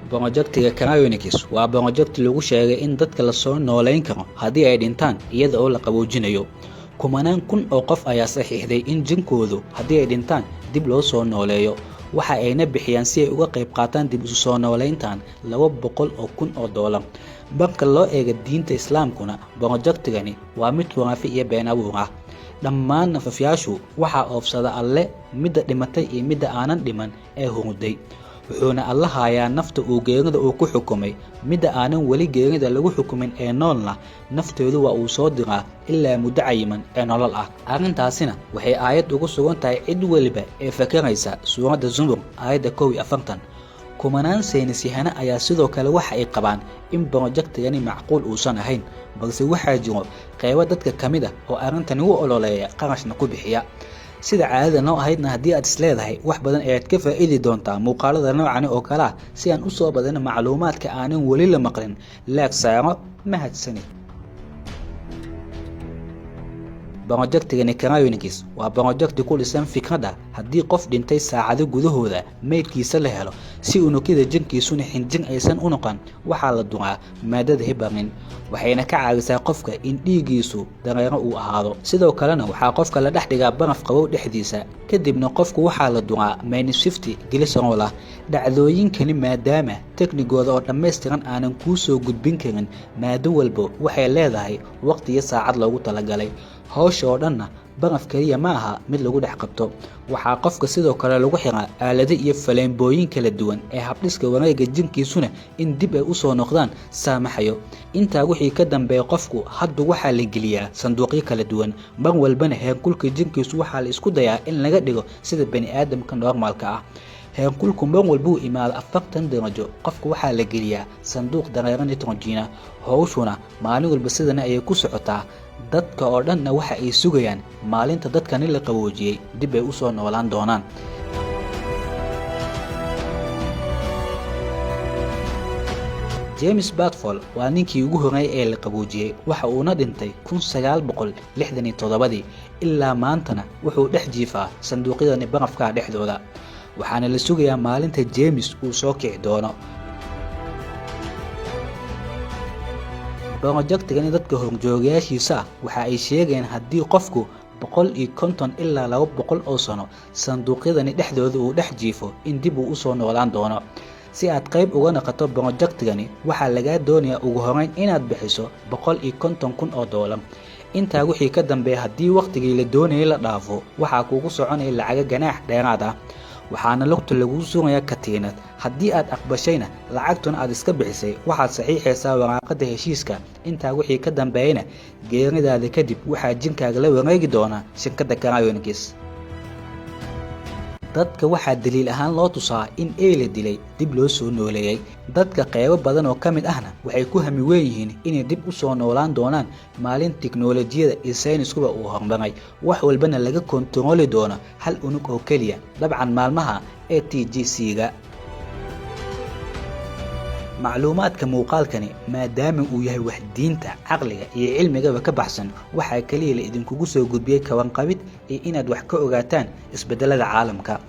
Projectiga Cryonics waa project lagu sheegay in dadka la soo nooleyn karo haddii ay dhintaan iyada oo la qaboojinayo. Kumanaan kun oo qof ayaa saxiixday in jinkoodu haddii ay dhintaan dib loo soo nooleeyo. Waxa ayna bixiyaan si ay uga qayb qaataan dib u soo nooleyntan $200,000. Marka loo eego diinta Islaamkuna, projectigani waa mid khuraafi iyo been abuur ah. Dhammaan nafafyaashu waxa oofsada Alle, midda dhimatay iyo midda aanan dhiman ee hurday. wuxuuna Alle hayaa nafta uu geerida uu ku xukumay, midda aanan weli geerida lagu xukumin ee noolna nafteedu waa uu soo diraa ilaa muddo cayiman ee nolol ah. Arrintaasina waxay aayad ugu sugan tahay cid waliba ee fakaraysa suuradda Zumur aayadda 41. Kumanaan saynisyahano ayaa sidoo kale waxa ay qabaan in projectigani macquul uusan ahayn, balse waxaa jiro qaybo dadka ka mid ah oo arrintan u ololeeya qarashna ku bixiya. sida caadada noo ahaydna haddii aad isleedahay wax badan ayaad ka faa'iidi doontaa muuqaalada noocan oo kale ah si aan u soo badano macluumaadka aanan weli la maqlin. Like saaro, mahadsanid. Projectigani Cryonics waa project ku dhisan fikradda haddii qof dhintay saacado gudahooda meydkiisa la helo si unugyada jinkiisuna xinjin aysan u noqon, waxaa la duraa maadada heparin, waxayna ka caawisaa qofka in dhiiggiisu dareero uu ahaado. Sidoo kalena waxaa qofka la dhex dhigaa baraf qabow dhexdiisa, kadibna qofku waxaa la duraa -50 glycerol ah. dhacdooyinkani maadaama teknigooda oo dhammaystiran aanan kuu soo gudbin karin, maado walba waxay leedahay waqti iyo saacad loogu talagalay. hawsha oo dhanna baraf kaliya ma aha mid lagu dhex qabto, waxaa qofka sidoo kale lagu xiraa aalado iyo faleembooyin kala duwan ee habdhiska wareegga jinkiisuna in dib ay u soo noqdaan saamaxayo. intaa wixii ka dambeeya qofku hadda waxaa la geliyaa sanduuqyo kala duwan, mar walbana heerkulka jinkiisu waxaa la isku dayaa in laga dhigo sida bani'aadamka normaalka ah. heerkulku mar walba uu imaado 40 darajo, qofku waxaa la geliyaa sanduuq dareere nitrogen ah. hawshuna maalin walba sidana ayay ku socotaa. dadka oo dhanna waxa ay sugayaan maalinta dadkani la qaboojiyay dib ay u soo noolaan doonaan. James Batfall waa ninkii ugu horeeyay ee la qaboojiyay, waxa uuna dhintay 1967 ilaa maantana wuxuu dhex jiifaa sanduuqyadani barafka dhexdooda, waxaana la sugayaa maalinta James uu soo kici doono. projectigani dadka horjoogayaashiisa waxa ay sheegeen haddii qofku 150 ilaa 200 oo sano sanduuqyadani dhexdooda uu dhex jiifo in dib uu u soo noolaan doono. si aad qayb uga noqoto projectigani, waxaa laga doonayaa ugu horeyn inaad bixiso $150,000. intaa wixii ka dambeeya haddii waqtigii la doonayay la dhaafo, waxaa kugu soconaya lacaga ganaax dheeraad ah, waxaana lugta lagu sugayaa katiinad. haddii aad aqbashayna lacagtuna aad iska bixisay, waxaad saxiixaysaa waraaqada heshiiska. intaa wixii ka dambeeyana geeridaada kadib waxaa jinkaaga la wareegi doonaa shirkadda Cryonics. dadka waxaa daliil ahaan loo tusaa in la dilay dib loo soo nooleeyay. dadka qaybo badan oo ka mid ahna waxay ku hami weyn yihiin inay dib u soo noolaan doonaan maalin tiknoolajiyada iyo sayniskuba uu horumaray, wax walbana laga kontarooli doono hal unug oo keliya, dabcan maalmaha ATGC-ga. macluumaadka muuqaalkani maadaama uu yahay wax diinta, caqliga iyo cilmigaba ka baxsan, waxaa kaliya la idinkugu soo gudbiyay kawan qabid iyo inaad wax ka ogaataan isbedelada caalamka.